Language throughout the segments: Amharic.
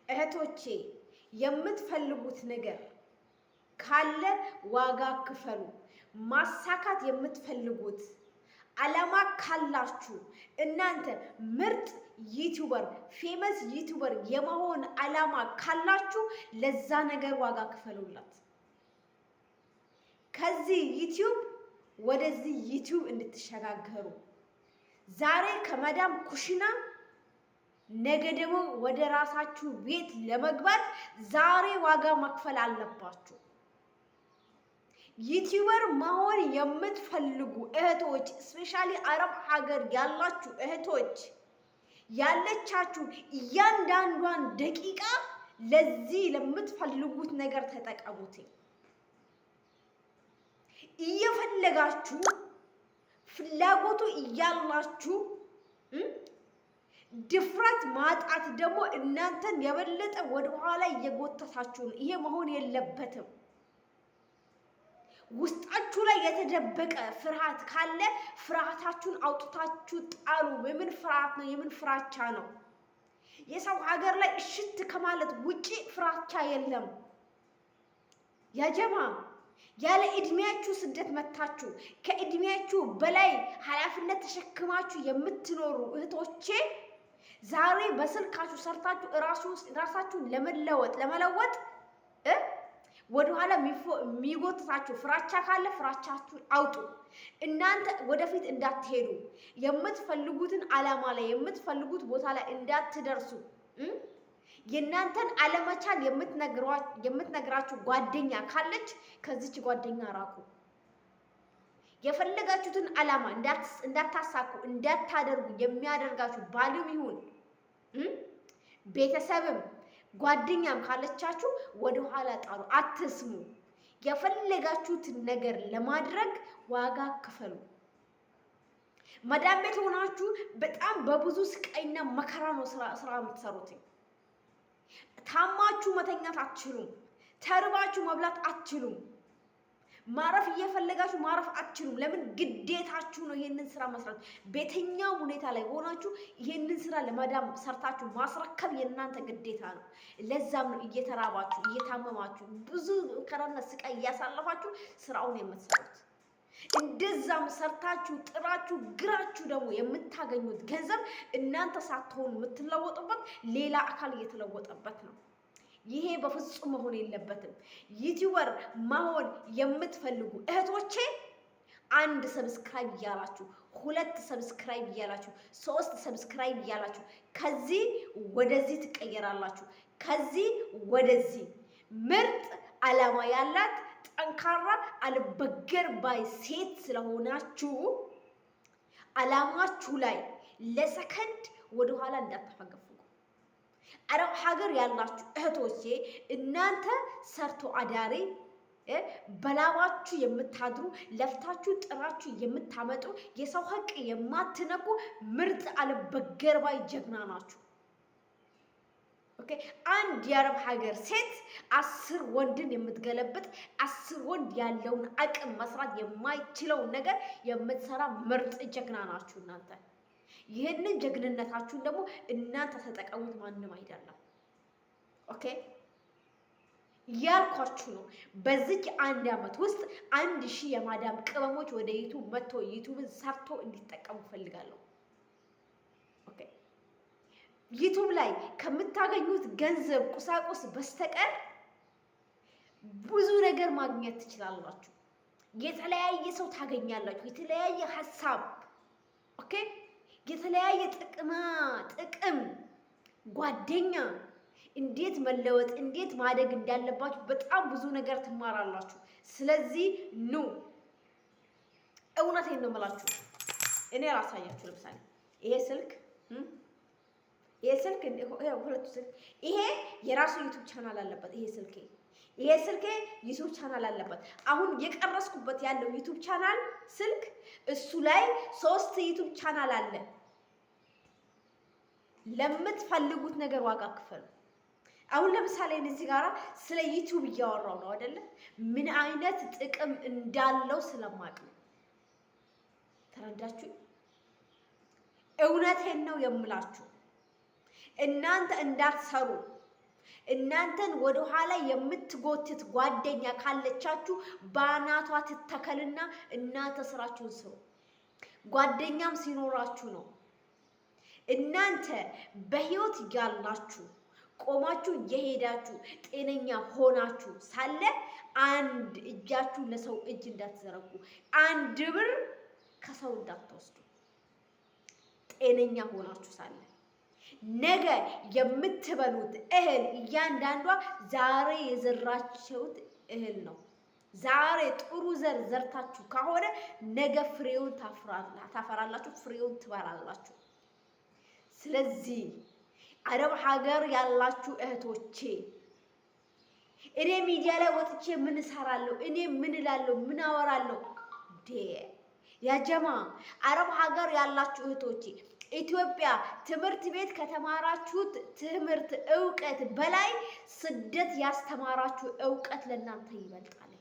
እህቶቼ የምትፈልጉት ነገር ካለ ዋጋ ክፈሉ። ማሳካት የምትፈልጉት ዓላማ ካላችሁ እናንተ ምርጥ ዩቲዩበር ፌመስ ዩቲዩበር የመሆን ዓላማ ካላችሁ ለዛ ነገር ዋጋ ክፈሉላት። ከዚህ ዩቲዩብ ወደዚህ ዩቲዩብ እንድትሸጋገሩ ዛሬ ከመዳም ኩሽና ነገ ደግሞ ወደ ራሳችሁ ቤት ለመግባት ዛሬ ዋጋ መክፈል አለባችሁ። ዩቲዩበር መሆን የምትፈልጉ እህቶች ስፔሻሊ አረብ ሀገር ያላችሁ እህቶች ያለቻችሁ እያንዳንዷን ደቂቃ ለዚህ ለምትፈልጉት ነገር ተጠቀሙት። እየፈለጋችሁ ፍላጎቱ እያላችሁ ድፍረት ማጣት ደግሞ እናንተን የበለጠ ወደ ኋላ እየጎተታችሁ ነው። ይሄ መሆን የለበትም። ውስጣችሁ ላይ የተደበቀ ፍርሃት ካለ ፍርሃታችሁን አውጥታችሁ ጣሉ። የምን ፍርሃት ነው? የምን ፍራቻ ነው? የሰው ሀገር ላይ እሽት ከማለት ውጪ ፍራቻ የለም። ያጀማ ያለ እድሜያችሁ ስደት መታችሁ ከእድሜያችሁ በላይ ኃላፊነት ተሸክማችሁ የምትኖሩ እህቶቼ ዛሬ በስልካችሁ ሰርታችሁ ራሳችሁን ለመለወጥ ወደኋላ የሚጎትታችሁ ፍራቻ ካለ ፍራቻችሁን አውጡ። እናንተ ወደፊት እንዳትሄዱ የምትፈልጉትን ዓላማ ላይ የምትፈልጉት ቦታ ላይ እንዳትደርሱ የእናንተን አለመቻል የምትነግራችሁ ጓደኛ ካለች ከዚች ጓደኛ ራቁ። የፈለጋችሁትን ዓላማ እንዳታሳኩ እንዳታደርጉ የሚያደርጋችሁ ባልም ይሁን ቤተሰብም ጓደኛም ካለቻችሁ ወደ ኋላ ጣሉ፣ አትስሙ። የፈለጋችሁትን ነገር ለማድረግ ዋጋ ክፈሉ። መዳም ቤት ሆናችሁ በጣም በብዙ ስቃይና መከራ ነው ስራ የምትሰሩት። ታማችሁ መተኛት አትችሉም። ተርባችሁ መብላት አትችሉም። ማረፍ እየፈለጋችሁ ማረፍ አትችሉም። ለምን? ግዴታችሁ ነው ይሄንን ስራ መስራት። በየትኛው ሁኔታ ላይ ሆናችሁ ይሄንን ስራ ለማዳም ሰርታችሁ ማስረከብ የእናንተ ግዴታ ነው። ለዛም ነው እየተራባችሁ እየታመማችሁ ብዙ ከራና ስቃይ እያሳለፋችሁ ስራውን የምትሰሩት። እንደዛም ሰርታችሁ ጥራችሁ ግራችሁ ደግሞ የምታገኙት ገንዘብ እናንተ ሳትሆኑ የምትለወጡበት ሌላ አካል እየተለወጠበት ነው። ይሄ በፍጹም መሆን የለበትም። ዩቲዩበር መሆን የምትፈልጉ እህቶቼ 1 ሰብስክራይብ እያላችሁ 2 ሰብስክራይብ እያላችሁ 3 ሰብስክራይብ እያላችሁ ከዚህ ወደዚህ ትቀየራላችሁ። ከዚህ ወደዚህ ምርጥ ዓላማ ያላት ጠንካራ አልበገር ባይ ሴት ስለሆናችሁ ዓላማችሁ ላይ ለሰከንድ ወደ ኋላ እንዳትፈገፉ። አረብ ሀገር ያላችሁ እህቶቼ እናንተ ሰርቶ አዳሪ በላባችሁ የምታድሩ ለፍታችሁ ጥራችሁ የምታመጡ የሰው ሀቅ የማትነኩ ምርጥ አልበገር ባይ ጀግና ናችሁ። ኦኬ አንድ የአረብ ሀገር ሴት 10 ወንድን የምትገለብጥ 10 ወንድ ያለውን አቅም መስራት የማይችለውን ነገር የምትሰራ ምርጥ ጀግና ናችሁ እናንተ። ይሄንን ጀግንነታችሁን ደግሞ እናንተ ተጠቀሙት፣ ማንንም አይደለም። ኦኬ ያልኳችሁ ነው። በዚህ 1 ዓመት ውስጥ 1000 የማዳም ቅመሞች ወደ ዩቲዩብ መጥቶ ዩቲዩብን ሰርቶ እንዲጠቀሙ ፈልጋለሁ። ኦኬ ዩቲዩብ ላይ ከምታገኙት ገንዘብ ቁሳቁስ በስተቀር ብዙ ነገር ማግኘት ትችላላችሁ። የተለያየ ሰው ታገኛላችሁ፣ የተለያየ ሐሳብ ኦኬ የተለያየ ጥቅም ጓደኛ እንዴት መለወጥ እንዴት ማደግ እንዳለባችሁ በጣም ብዙ ነገር ትማራላችሁ። ስለዚህ ኑ እውነቴን ነው የምላችሁ። እኔ ራሳያችሁ ለምሳሌ ይሄ ስልክ ሁለቱ ስልክ ይሄ የራሱ ዩቲዩብ ቻናል አለበት። ይሄ ስልኬ ዩቲዩብ ቻናል አለበት። አሁን የቀረስኩበት ያለው ዩቲዩብ ቻናል ስልክ እሱ ላይ 3 ዩቲዩብ ቻናል አለ። ለምትፈልጉት ነገር ዋጋ ክፈሉ። አሁን ለምሳሌ እዚህ ጋራ ስለ ዩቲዩብ እያወራው ነው አይደለ? ምን አይነት ጥቅም እንዳለው ስለማቅ ነው። ተረዳችሁ? እውነቴን ነው የምላችሁ። እናንተ እንዳትሰሩ እናንተን ወደ ኋላ የምትጎትት ጓደኛ ካለቻችሁ ባናቷ ትተከልና እናንተ ስራችሁን ስሩ። ጓደኛም ሲኖራችሁ ነው። እናንተ በህይወት ያላችሁ ቆማችሁ የሄዳችሁ ጤነኛ ሆናችሁ ሳለ አንድ እጃችሁ ለሰው እጅ እንዳትዘረጉ፣ አንድ ብር ከሰው እንዳትወስዱ። ጤነኛ ሆናችሁ ሳለ ነገ የምትበሉት እህል እያንዳንዷ ዛሬ የዘራችሁት እህል ነው። ዛሬ ጥሩ ዘር ዘርታችሁ ከሆነ ነገ ፍሬውን ታፈራላችሁ፣ ፍሬውን ትበላላችሁ። ስለዚህ አረብ ሀገር ያላችሁ እህቶቼ እኔ ሚዲያ ላይ ወጥቼ ምን እሰራለሁ? እኔ ምን እላለሁ? ምን አወራለሁ? ያጀማ አረብ ሀገር ያላችሁ እህቶቼ ኢትዮጵያ ትምህርት ቤት ከተማራችሁት ትምህርት እውቀት በላይ ስደት ያስተማራችሁ እውቀት ለእናንተ ይበልጣል።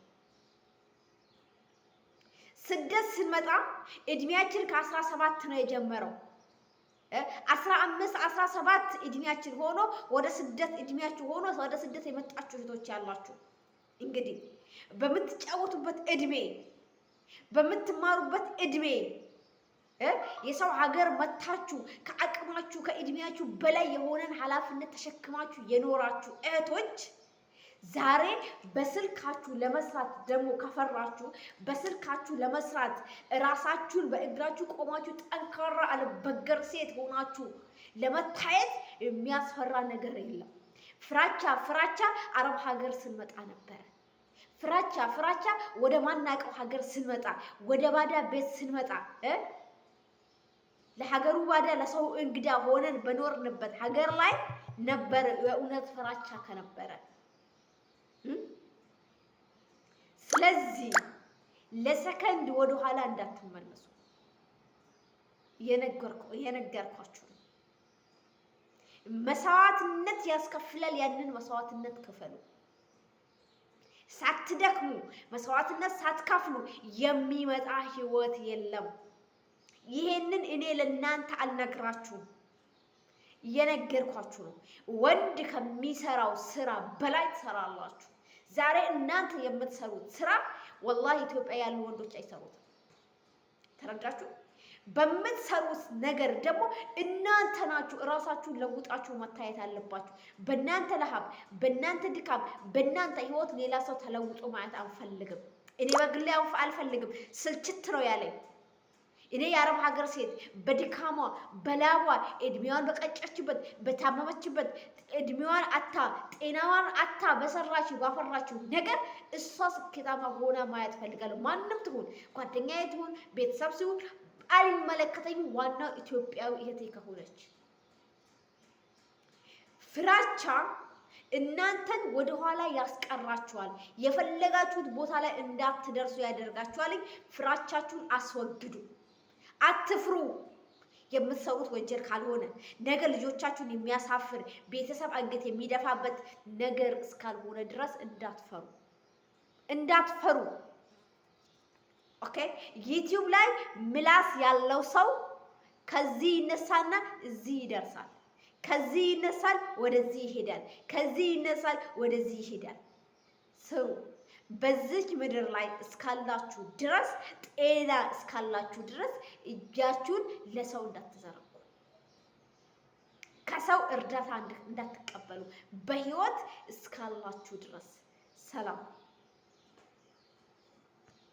ስደት ስንመጣ እድሜያችን ከ17 ነው የጀመረው። 15 17 እድሜያችን ሆኖ ወደ ስደት እድሜያችሁ ሆኖ ወደ ስደት የመጣችሁ እህቶች ያላችሁ እንግዲህ በምትጫወቱበት እድሜ በምትማሩበት እድሜ የሰው ሀገር መታችሁ ከአቅማችሁ ከእድሜያችሁ በላይ የሆነን ኃላፊነት ተሸክማችሁ የኖራችሁ እህቶች ዛሬ በስልካችሁ ለመስራት ደግሞ ከፈራችሁ በስልካችሁ ለመስራት ራሳችሁን በእግራችሁ ቆማችሁ ጠንካራ አልበገር ሴት ሆናችሁ ለመታየት የሚያስፈራ ነገር የለም። ፍራቻ አረብ ሀገር ስንመጣ ነበር። ፍራቻ ወደ ማናቀው ሀገር ስንመጣ ወደ ባዳ ቤት ስንመጣ ለሀገሩ ባዳ ለሰው እንግዳ ሆነን በኖርንበት ሀገር ላይ ነበር የእውነት ፍራቻ ከነበረ። ስለዚህ ለሰከንድ ወደ ኋላ እንዳትመለሱ የነገርኳችሁ ነው። መስዋዕትነት ያስከፍላል። ያንን መስዋዕትነት ክፈሉ። ሳትደክሙ መስዋዕትነት ሳትከፍሉ የሚመጣ ህይወት የለም። ይሄንን እኔ ለእናንተ አልነግራችሁም፣ እየነገርኳችሁ ነው። ወንድ ከሚሰራው ስራ በላይ ትሰራላችሁ። ዛሬ እናንተ የምትሰሩት ስራ ወላሂ ኢትዮጵያ ያሉ ወንዶች አይሰሩትም። ተረዳችሁ? በምትሰሩት ነገር ደግሞ እናንተ ናችሁ እራሳችሁን ለውጣችሁ መታየት አለባችሁ። በእናንተ ለሀብ፣ በእናንተ ድካም፣ በእናንተ ህይወት ሌላ ሰው ተለውጦ ማየት አንፈልግም። እኔ በግሌ አልፈልግም። ስልችት ነው ያለኝ። እኔ የአረብ ሀገር ሴት በድካሟ በላቧ እድሜዋን በቀጨችበት በታመመችበት እድሜዋን አታ ጤናዋን አታ በሰራችው ባፈራችው ነገር እሷ ስኬታማ ሆና ማየት ፈልጋለሁ። ማንም ትሁን ጓደኛዬ ትሁን ቤተሰብ ሲሆን አይመለከተኝም። ዋናው ኢትዮጵያዊ እህቴ ከሆነች ፍራቻ እናንተን ወደ ኋላ ያስቀራችኋል። የፈለጋችሁት ቦታ ላይ እንዳትደርሱ ያደርጋችኋል። ፍራቻችሁን አስወግዱ። አትፍሩ። የምትሰሩት ወንጀል ካልሆነ ነገ ልጆቻችሁን የሚያሳፍር ቤተሰብ አንገት የሚደፋበት ነገር እስካልሆነ ድረስ እንዳትፈሩ። ኦኬ። ዩቲዩብ ላይ ምላስ ያለው ሰው ከዚህ ይነሳና እዚህ ይደርሳል። ከዚህ ይነሳል ወደዚህ ይሄዳል። ከዚህ ይነሳል ወደዚህ ይሄዳል። ስሩ። በዚህ ምድር ላይ እስካላችሁ ድረስ ጤና እስካላችሁ ድረስ እጃችሁን ለሰው እንዳትዘረጉ፣ ከሰው እርዳታ እንዳትቀበሉ በህይወት እስካላችሁ ድረስ። ሰላም